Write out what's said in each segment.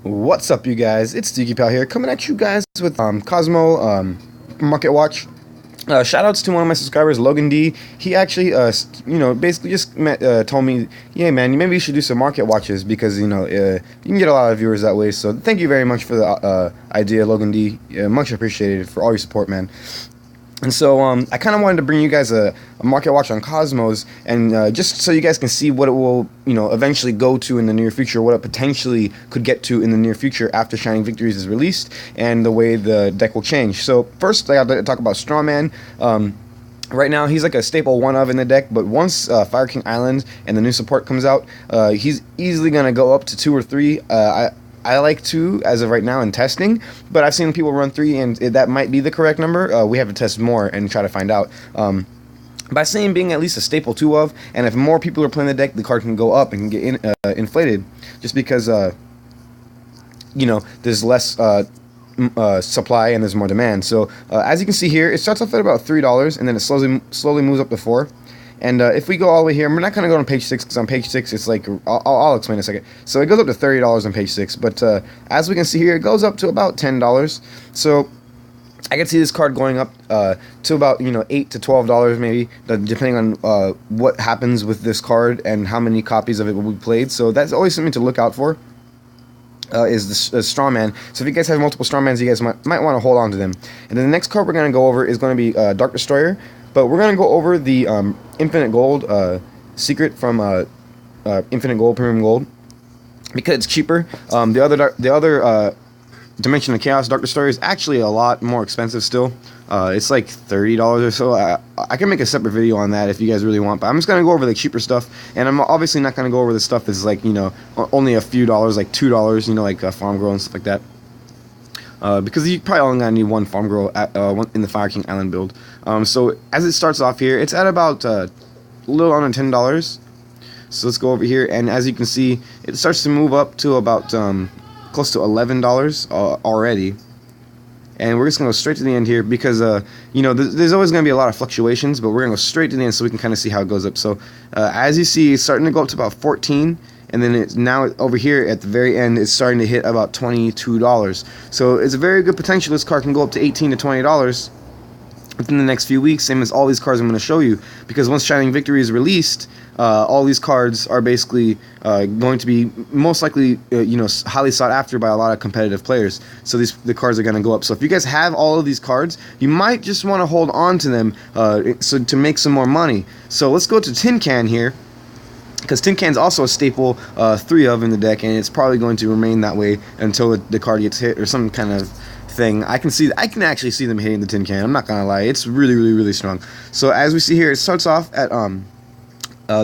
What's up, you guys? It's Doogie Pal here, coming at you guys with Kozmo Market Watch. Shout outs to one of my subscribers, Logan D. He actually, basically just told me, yeah, man, maybe you should do some market watches because you can get a lot of viewers that way. So thank you very much for the idea, Logan D. Much appreciated for all your support, man. And so I kind of wanted to bring you guys a market watch on Cosmos, and just so you guys can see what it will, eventually go to in the near future, what it potentially could get to in the near future after Shining Victories is released, and the way the deck will change. So first, I got to talk about Strawman. Right now, he's like a staple one of in the deck, but once Fire King Island and the new support comes out, he's easily going to go up to 2 or 3. I like 2 as of right now in testing, but I've seen people run 3, and that might be the correct number. We have to test more and try to find out. By saying being at least a staple 2 of, and if more people are playing the deck, the card can go up and get inflated, just because there's less supply and there's more demand. So as you can see here, it starts off at about $3, and then it slowly moves up to 4. And if we go all the way here, we're not going to go on page 6 because on page 6 it's like, I'll explain in a second. So it goes up to $30 on page 6, but as we can see here, it goes up to about $10. So I can see this card going up to about $8 to $12 maybe, depending on what happens with this card and how many copies of it will be played. So that's always something to look out for. Is the Strawman. So if you guys have multiple Strawmans, you guys might want to hold on to them. And then the next card we're going to go over is going to be Dark Destroyer. But we're going to go over the Infinite Gold secret from Infinite Gold, Premium Gold, because it's cheaper. The other Dimension of Chaos Dark Destroyer is actually a lot more expensive still. It's like $30 or so. I can make a separate video on that if you guys really want, but I'm just going to go over the cheaper stuff, and I'm obviously not going to go over the stuff that's like, only a few dollars, like $2, like Farm Girl and stuff like that. Because you probably only gonna need one Farm Girl in the Fire King Island build. So as it starts off here, it's at about a little under $10. So let's go over here, and as you can see, it starts to move up to about close to $11 already. And we're just gonna go straight to the end here because there's always gonna be a lot of fluctuations, but we're gonna go straight to the end so we can kind of see how it goes up. So as you see, it's starting to go up to about 14. And then it's now over here at the very end, it's starting to hit about $22. So it's a very good potential. This card can go up to $18 to $20 within the next few weeks, same as all these cards I'm going to show you. Because once Shining Victory is released, all these cards are basically going to be most likely, highly sought after by a lot of competitive players. So the cards are going to go up. So if you guys have all of these cards, you might just want to hold on to them to make some more money. So let's go to Tin Can here, because Tin Can's also a staple 3 of in the deck, and it's probably going to remain that way until the card gets hit or some kind of thing. I can actually see them hitting the Tin Can. I'm not gonna lie, it's really, really, really strong. So as we see here, it starts off at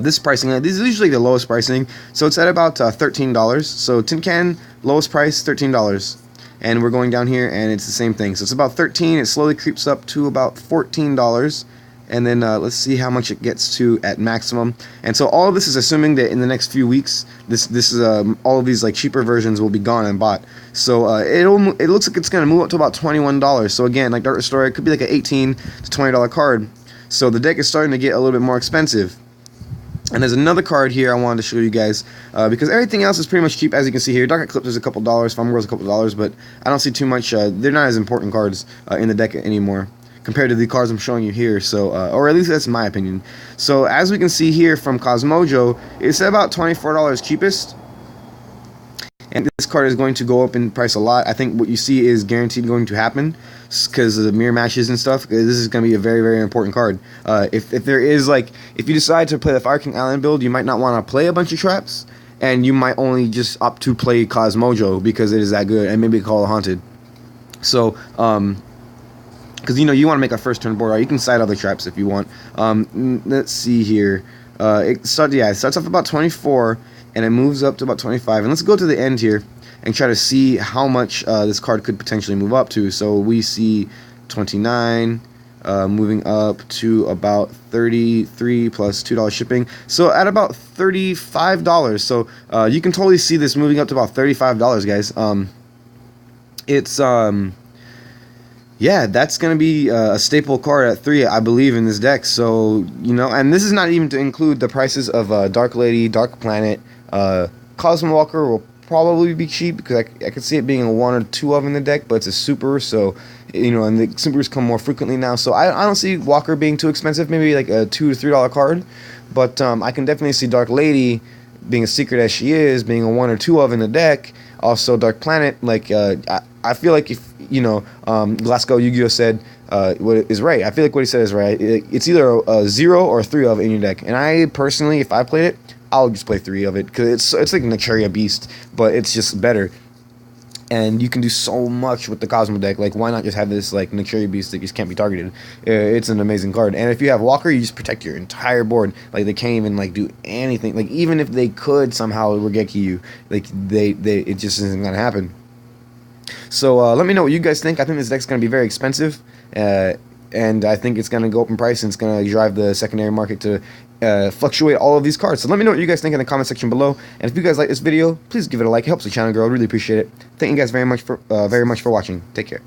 this pricing. This is usually the lowest pricing, so it's at about $13. So Tin Can, lowest price, $13. And we're going down here, and it's the same thing. So it's about $13. It slowly creeps up to about $14. And then let's see how much it gets to at maximum. And so all of this is assuming that in the next few weeks, this is all of these like cheaper versions will be gone and bought. So it looks like it's gonna move up to about $21. So again, like Dark Destroyer, it could be like an $18 to $20 card. So the deck is starting to get a little bit more expensive. And there's another card here I wanted to show you guys, because everything else is pretty much cheap, as you can see here. Dark Eclipse is a couple dollars, Farm Girl's a couple dollars, but I don't see too much. They're not as important cards in the deck anymore compared to the cards I'm showing you here. So, or at least that's my opinion. So as we can see here from Cosmojo, it's about $24 cheapest. And this card is going to go up in price a lot. I think what you see is guaranteed going to happen because of the mirror matches and stuff. This is going to be a very, very important card. If there is if you decide to play the Fire King Island build, you might not want to play a bunch of traps, and you might only just opt to play Cosmojo because it is that good, and maybe Call of Haunted. So, because you want to make a first turn board, right? You can side other traps if you want. Let's see here. It starts off about 24, and it moves up to about 25. And let's go to the end here and try to see how much this card could potentially move up to. So we see 29, moving up to about 33 plus $2 shipping. So at about $35. So you can totally see this moving up to about $35, guys. Yeah, that's going to be a staple card at 3, I believe, in this deck. So, and this is not even to include the prices of Dark Lady, Dark Planet, Cosmo Walker will probably be cheap because I could see it being a 1 or 2 of in the deck, but it's a super, so you know, and the supers come more frequently now, so I don't see Walker being too expensive. Maybe like a $2 to $3 card, but I can definitely see Dark Lady, being as secret as she is, being a 1 or 2 of in the deck. Also Dark Planet, like I feel like if you know, Glasgow Yu-Gi-Oh said what is right. I feel like what he said is right. It's either a 0 or a 3 of in your deck, and I personally, if I played it, I'll just play 3 of it because it's like Necaria Beast, but it's just better. And you can do so much with the Kozmo deck. Like, why not just have this like Necaria Beast that just can't be targeted? It's an amazing card. And if you have Walker, you just protect your entire board. Like, they can't even like do anything. Like, even if they could somehow Regeki you, like it just isn't gonna happen. So let me know what you guys think. I think this deck's gonna be very expensive. And I think it's going to go up in price, and it's going to drive the secondary market to fluctuate all of these cards. So let me know what you guys think in the comment section below. And if you guys like this video, please give it a like. It helps the channel grow. I really appreciate it. Thank you guys very much for watching. Take care.